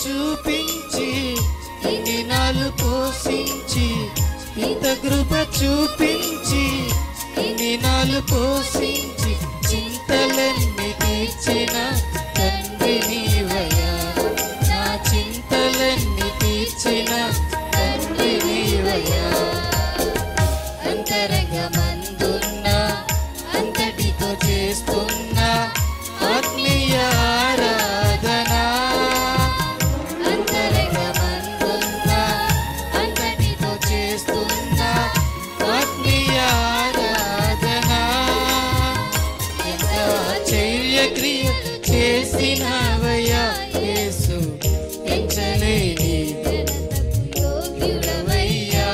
చూపించి ఇన్ని నాలు పోషించి, ఇంత కృప చూపించి ఇన్ని నాలు పోషించి, చింతలన్నీ తీర్చిన తండ్రి నీవయ్యా, నా చింతలన్నీ తీర్చిన తండ్రి నీవయ్యా. అంతరంగమందున్న అంతటితో చేస్తున్న ఆత్మీయ ఆరాధన, అంతరంగమందున్న అంతటితో చేస్తున్న ఆత్మీయ ఆరాధన. ఎంత ఆశ్చర్యక్రియ చేసినవయ్యా యేసు, ఎంచలేని యోగ్యుడవయ్యా.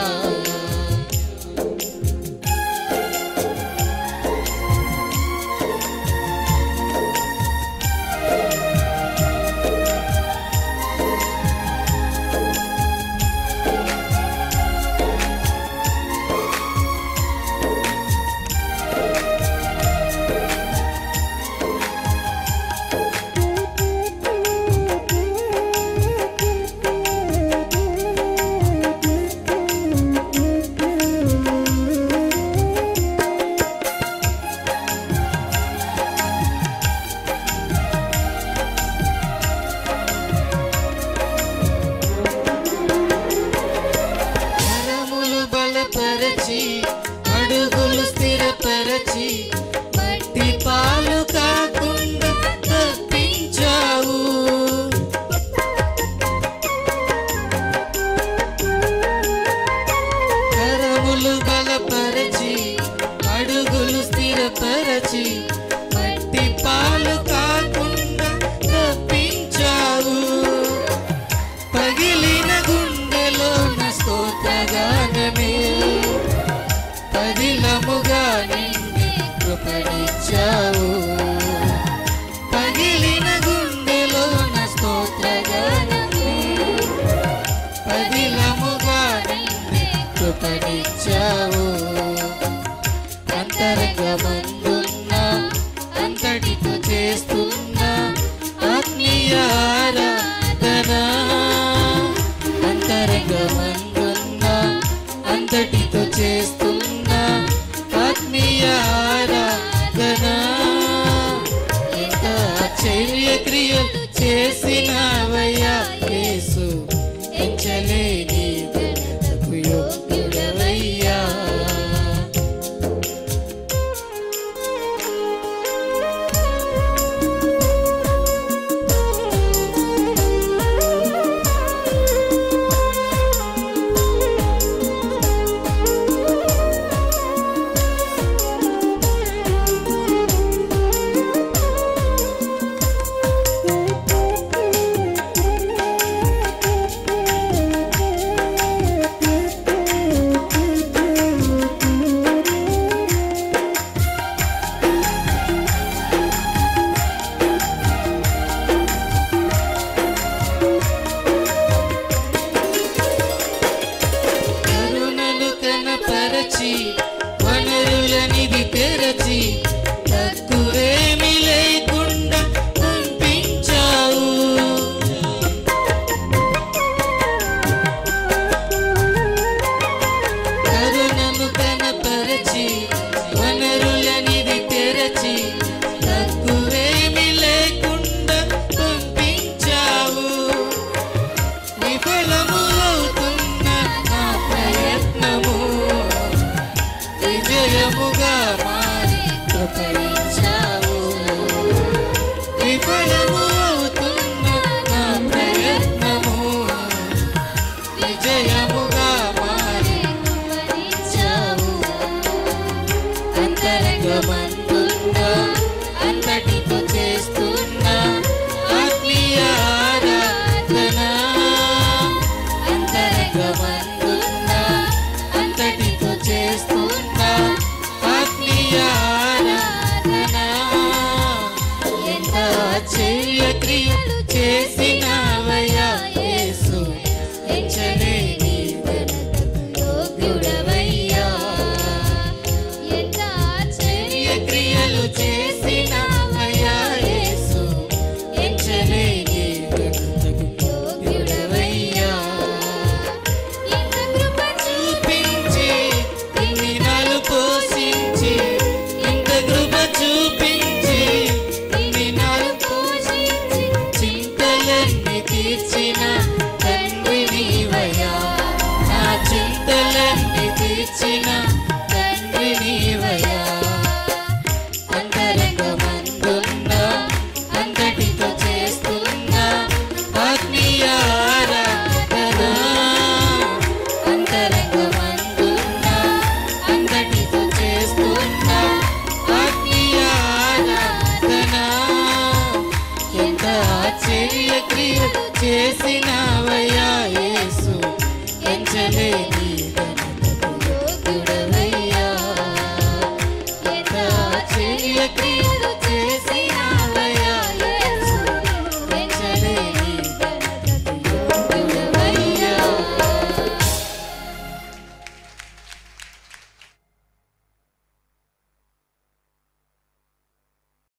అడుగులు స్థిరపరచి మట్టి పాలు కాకుండా తప్పించావు. కరములు బలపరచి అడుగులు స్థిరపరచి మట్టి పాలు కాకుండా తప్పించావు. పగిలిన గుండెలోన స్తోత్రగానమే పదిలముగా నిన్ను కృపణించావు. పగిలిన గుండెలోన స్తోత్రగానమే పదిలముగా నిన్ను కృపణించావు. అంతరంగమందున్న అంతటితో చేస్తున్న ఆత్మీయ ఆరాధన, అంతరంగమందున్న అంతటితో చేస్తున్న ఆత్మీయ ఆరాధన. ఎంత ఆశ్చర్యక్రియలు చేసినవయ్యా యేసు, ఎంచలేని ఘనతకు యోగ్యుడవయ్యా. చేసినవని